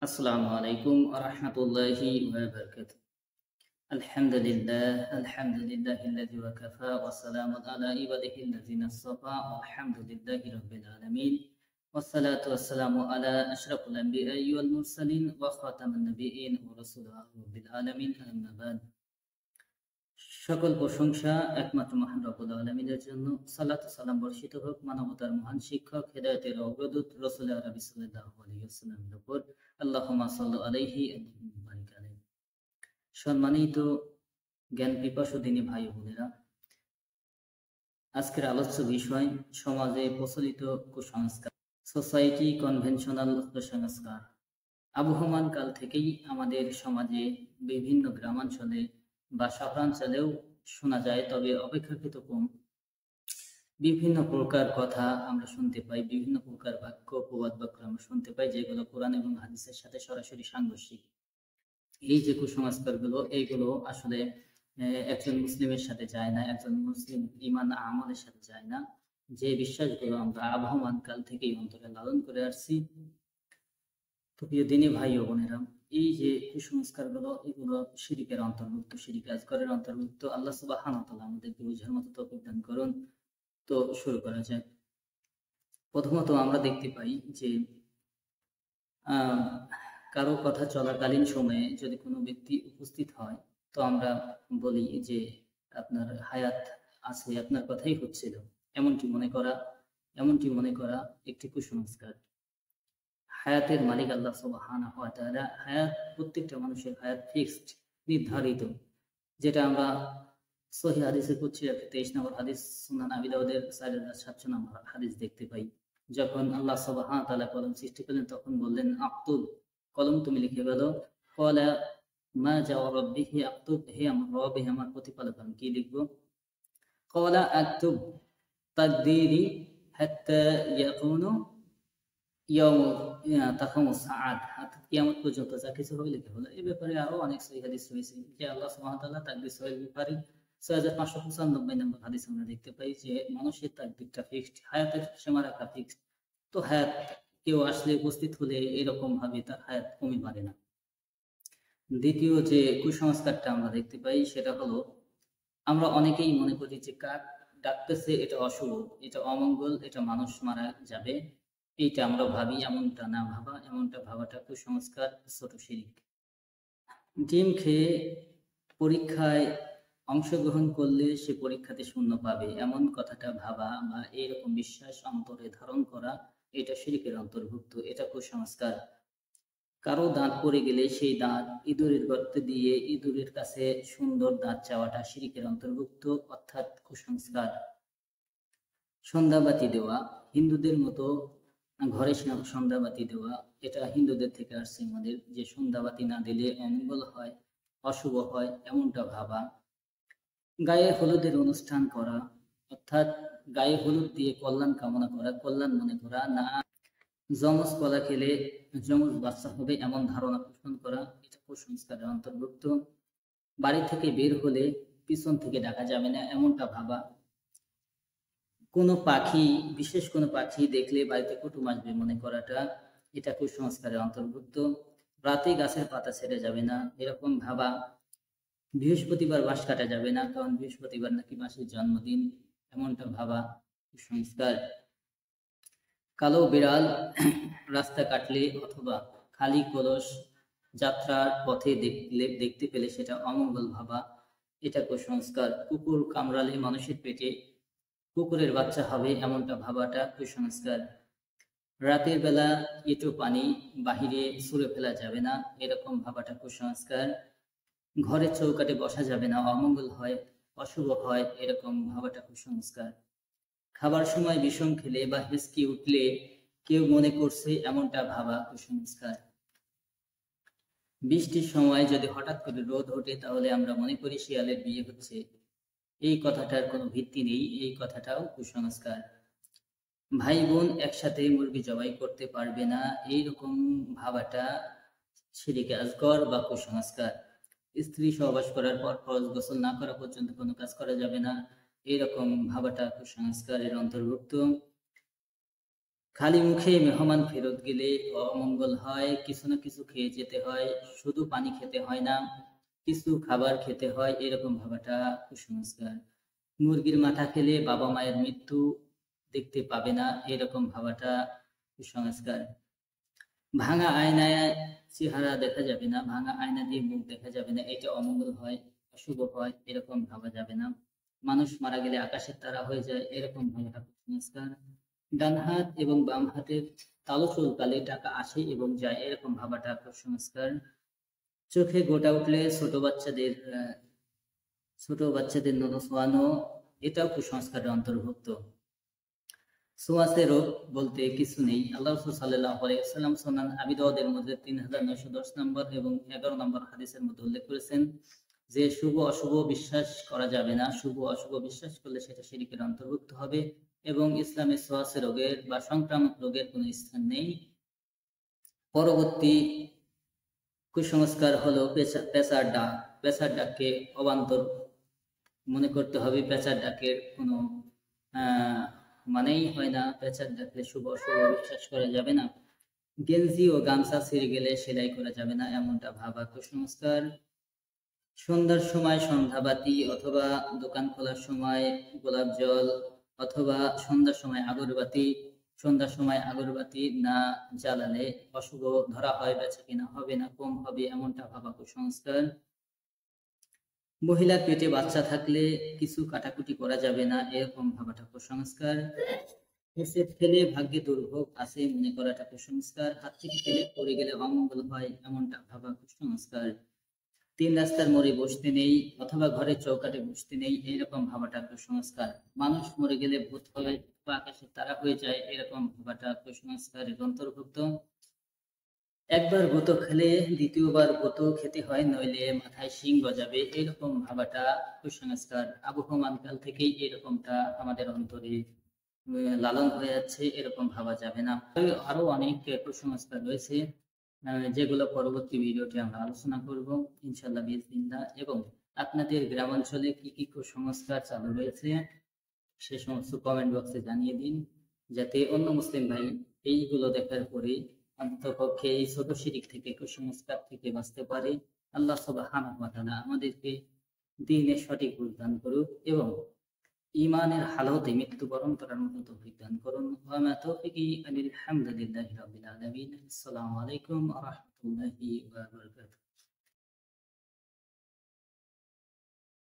আসসালামু আলাইকুম ওয়া রাহমাতুল্লাহি ওয়া বারাকাতুহু। আলহামদুলিল্লাহিল্লাযী ওয়া কাফা ওয়া সালামুন আলা ইবাদিহিল্লাযীনা ইসতাফা ওয়ালহামদুলিল্লাহি রাব্বিল আলামিন। ওয়াসসালাতু ওয়াসসালামু আলা আশরাফিল আম্বিয়াই ওয়াল মুরসালিন ওয়া খাতামান নাবিয়্যিন ওয়া রাসূলিল্লাহি রাব্বিল আলামিন। আম্মা বাদ। সকল প্রশংসা একমাত্র মহান রব্বুল আলামিনের জন্য। সালাত ও সালাম বর্ষিত হোক মানবতার মহান শিক্ষক হেদায়েতের অগ্রদূত রাসূল আরবি সাল্লাল্লাহু আলাইহি ওয়াসাল্লামের উপর। আল্লাহুম্মা সাল্লি আলাইহি ওয়া বারিক আলাইহি। সম্মানিত জ্ঞান পিপাসু দিনী ভাই বোনেরা, আজকের আলোচ্য বিষয় সমাজে প্রচলিত কুসংস্কার, সোসাইটি কনভেনশনাল কুসংস্কার। আবহমান কাল থেকেই আমাদের সমাজে বিভিন্ন গ্রামাঞ্চলে বা শহরাঞ্চলেও শোনা যায়, তবে অপেক্ষাকৃত কম। বিভিন্ন প্রকার কথা আমরা শুনতে পাই, বিভিন্ন প্রকার বাক্য প্রবাদ বাক্য আমরা শুনতে পাই, যেগুলো কোরআন এবং হাদিসের সাথে সরাসরি সাংঘর্ষিক। এই যে কুসংস্কারগুলো, এইগুলো আসলে একজন মুসলিমের সাথে যায় না, একজন মুসলিম ঈমান আমলের সাথে যায় না। যে বিশ্বাসগুলো আমরা আবহমান কাল থেকেই অন্তরে লালন করে আসছি। তো প্রিয় দিনী ভাই ও বোনেরা, এই যে কুসংস্কারগুলো, এগুলো শিরকের অন্তর্ভুক্ত, শিরক আসগরের অন্তর্ভুক্ত। আল্লাহ সুবহানাহু ওয়া তাআলা আমাদেরকে বুঝার মতো তৌফিক দান করুন। তো শুরু করা যায়। প্রথমত আমরা দেখতে পাই যে কারো কথা চলাকালীন সময়ে যদি কোনো ব্যক্তি উপস্থিত হয়, তো আমরা বলি যে আপনার হায়াত আছে, আপনার কথাই হচ্ছিল, এমনটি মনে করা একটি কুসংস্কার। হায়াতের মালিক আল্লাহ সুবহানাহু ওয়া তাআলা। হায়াত, প্রত্যেকটা মানুষের হায়াত ফিক্সড, নির্ধারিত, যেটা আমরা সহিহ হাদিসে কুদসি 23 নম্বর হাদিস, সুনান আবি দাউদের 4700 নম্বর হাদিস দেখতে পাই। যখন আল্লাহ সুবহানাহু ওয়া তাআলা কলম সৃষ্টি করলেন, তখন বললেন আক্তুব, কলম তুমি লিখে ফেলো। ক্বালা মা জাওয়া রাব্বিহি আক্তুব, হে আমার রব, হে আমার প্রতিপালক, আমি কি লিখব? ক্বালা আক্তুব তাকদীরি হাত্তা ইয়াকুনু তাকুমুস সাআত, অর্থাৎ কিয়ামত পর্যন্ত যা কিছু হবে লিখে ফেলো। এই ব্যাপারে আরো অনেক সহিহ হাদিস রয়েছে যে আল্লাহ সুবহানাহু ওয়া তাআলা তাকদীর, সহিহ বুখারী 6595 নম্বর হাদিস আমরা দেখতে পাই যে মানুষের তাকদীরটা ফিক্সড, হায়াতের সীমারেখা ফিক্সড। তো হায়াত, কেউ আসলে উপস্থিত হলে এরকম ভাবে তার হায়াত কমে পারে না। দ্বিতীয় যে কুসংস্কারটা আমরা দেখতে পাই, সেটা হলো আমরা অনেকেই মনে করি যে কাক ডাকতেছে, এটা অশুভ, এটা অমঙ্গল, এটা মানুষ মারা যাবে, এইটা আমরা ভাবি। এমনটা না ভাবা, এমনটা ভাবাটা কুসংস্কার, ছোট শিরক। ডিম খেয়ে পরীক্ষায় অংশগ্রহণ করলে সে পরীক্ষাতে শূন্য পাবে, এমন কথাটা ভাবা বা এরকম বিশ্বাস অন্তরে ধারণ করা, এটা শিরকের অন্তর্ভুক্ত, এটা কুসংস্কার। কারো দাঁত পড়ে গেলে সেই দাঁত ইঁদুরের গর্তে দিয়ে ইঁদুরের কাছে সুন্দর দাঁত চাওয়াটা শিরকের অন্তর্ভুক্ত, অর্থাৎ কুসংস্কার। সন্ধ্যাবাতি দেওয়া, হিন্দুদের মতো ঘরে সন্ধ্যাবাতি দেওয়া, এটা হিন্দুদের থেকে আসছে আমাদের, যে সন্ধ্যাবাতি না দিলে অমঙ্গল হয়, অশুভ হয়, এমনটা ভাবা। গায়ে হলুদের অনুষ্ঠান করা, অর্থাৎ গায়ে হলুদ দিয়ে কল্যাণ কামনা করা, কল্যাণ মনে করা না। যমজ কলা খেলে যমজ বাচ্চা হবে, এমন ধারণা পোষণ করা, এটা কুসংস্কারের অন্তর্ভুক্ত। বাড়ি থেকে বের হলে পিছন থেকে ডাকা যাবে না, এমনটা ভাবা। কোনো পাখি, বিশেষ কোনো পাখি দেখলে বাড়িতে কুটুম আসবে মনে করাটা, এটা কুসংস্কারের অন্তর্ভুক্ত। রাতে গাছের পাতা ছেড়ে যাবে না, এরকম ভাবা। বৃহস্পতিবার বাঁশ কাটা যাবে না, কারণ বৃহস্পতিবার নাকি বাঁশের জন্মদিন, এমনটা ভাবা কুসংস্কার। কালো বিড়াল রাস্তা কাটলে অথবা খালি কলস যাত্রার পথে দেখতে পেলে সেটা অমঙ্গল ভাবা, এটা কুসংস্কার। কুকুর কামড়ালে মানুষের পেটে কুকুরের বাচ্চা হবে, এমনটা ভাবাটা কুসংস্কার। রাতের বেলা এঁটো পানি বাহিরে ছুঁড়ে ফেলা যাবে না, এরকম ভাবাটা কুসংস্কার। ঘরের চৌকাঠে বসা যাবে না, অমঙ্গল হয়, অশুভ হয়, এরকম ভাবাটা কুসংস্কার। খাবার সময় বিষম খেলে বা হেঁচকি উঠলে কেউ মনে করছে, এমনটা ভাবা কুসংস্কার। বৃষ্টির সময় যদি হঠাৎ করে রোদ ওঠে, তাহলে আমরা মনে করি শিয়ালের বিয়ে হচ্ছে, এই কথাটার কোনো ভিত্তি নেই, এই কথাটাও কুসংস্কার। ভাই বোন একসাথে মুরগি জবাই করতে পারবে না, এইরকম ভাবাটা শিরকে আসগর বা কুসংস্কার। স্ত্রী সহবাস করার পর ফরজ গোসল না করা পর্যন্ত কোনো কাজ করা যাবে না, এরকম ভাবাটা কুসংস্কারের অন্তর্ভুক্ত। খালি মুখে মেহমান ফেরত গেলে অমঙ্গল হয়, কিছু না কিছু খেয়ে যেতে হয়, শুধু পানি খেতে হয় না, কিছু খাবার খেতে হয়, এরকম ভাবাটা কুসংস্কার। মুরগির মাথা খেলে বাবা মায়ের মৃত্যু দেখতে পাবে না, এরকম ভাবাটা কুসংস্কার। ভাঙা আয়নায় চেহারা দেখা যাবে না, ভাঙা আয়না দিয়ে মুখ দেখা যাবে না, এটা অমঙ্গল হয়, অশুভ হয়, এরকম ভাবা যাবে না। মানুষ মারা গেলে আকাশের তারা হয়ে যায়, এরকম ভাবাটা কুসংস্কার। ডান হাত এবং বাম হাতের তালু চুলকালে টাকা আসে এবং যায়, এরকম ভাবাটা কুসংস্কার। চোখে গোটা উঠলে ছোট বাচ্চাদের নুন ছোঁয়ানো, এটাও কুসংস্কারের অন্তর্ভুক্ত। ছোঁয়াচে রোগ বলতে কিছু নেই। আল্লাহ রাসূল সাল্লাল্লাহু আলাইহি ওয়াসাল্লাম সুনান আবি দাউদের মধ্যে 3910 নম্বর এবং 11 নম্বর হাদিসের মধ্যে উল্লেখ করেছেন যে শুভ অশুভ বিশ্বাস করা যাবে না। শুভ অশুভ বিশ্বাস করলে সেটা শিরকের অন্তর্ভুক্ত হবে এবং ইসলামে ছোঁয়াচে রোগের বা সংক্রামক রোগের কোনো স্থান নেই। পরবর্তী কুসংস্কার হলো পেঁচার ডাক। পেঁচার ডাককে অবান্তর মনে করতে হবে। পেঁচার ডাকের কোনো মানেই হয় না। পেঁচার ডাকলে শুভ অশুভ বিশ্বাস করা যাবে না। গেঞ্জি ও গামছা ছিঁড়ে গেলে সেলাই করা যাবে না, এমনটা ভাবা কুসংস্কার। সন্ধ্যার সময় সন্ধ্যাবাতি অথবা দোকান খোলার সময় গোলাপ জল অথবা সন্ধ্যার সময় আগরবাতি না জ্বালালে অশুভ ধরা হয়, বেচা কিনা হবে না, কম হবে, এমনটা ভাবা কুসংস্কার। মহিলার পেটে বাচ্চা থাকলে কিছু কাটাকুটি করা যাবে না, এরকম ভাবাটা কুসংস্কার। হেসে ফেলে ভাগ্যে দুর্ভোগ আছে মনে করাটা কুসংস্কার। হাত থেকে ফেলে পড়ে গেলে অমঙ্গল হয়, এমনটা ভাবা কুসংস্কার। তিন রাস্তার মোড়ে বসতে নেই অথবা ঘরের চৌকাঠে বসতে নেই, এরকম ভাবাটা কুসংস্কার। মানুষ মরে গেলে ভূত হয় বা আকাশে তারা হয়ে যায়, এরকম ভাবাটা কুসংস্কারের অন্তর্ভুক্ত। একবার গোতো খেলে দ্বিতীয়বার গোতো খেতে হয়, নইলে মাথায় শিং গজাবে, এরকম ভাবাটা কুসংস্কার। আবহমান কাল থেকেই এরকমটা আমাদের অন্তরে লালন হয়ে যাচ্ছে, এরকম ভাবা যাবে না। আরো অনেক কুসংস্কার রয়েছে যেগুলো পরবর্তী ভিডিওতে আমরা আলোচনা করব ইনশাআল্লাহ বিসমিল্লাহ। এবং আপনাদের গ্রামাঞ্চলে কি কি কুসংস্কার চালু রয়েছে সে সমস্ত কমেন্ট বক্সে জানিয়ে দিন, যাতে অন্য মুসলিম ভাই এইগুলো দেখার পরে অন্ততপক্ষে এই ছোট শিরিক থেকে, কুসংস্কার থেকে বাঁচতে পারে। আল্লাহ সুবহানাহু ওয়া তাআলা আমাদেরকে দ্বীনের সঠিক বুঝ দান করুক এবং ঈমানের হালাওতে মৃত্যুবরণ করার মতো তৌফিক দান করুন। ওয়া মা তৌফিকি ইল্লা বিল্লাহি রাব্বিল আলামিন। আসসালামু আলাইকুম ওয়া রাহমাতুল্লাহি ওয়া বারাকাতুহু।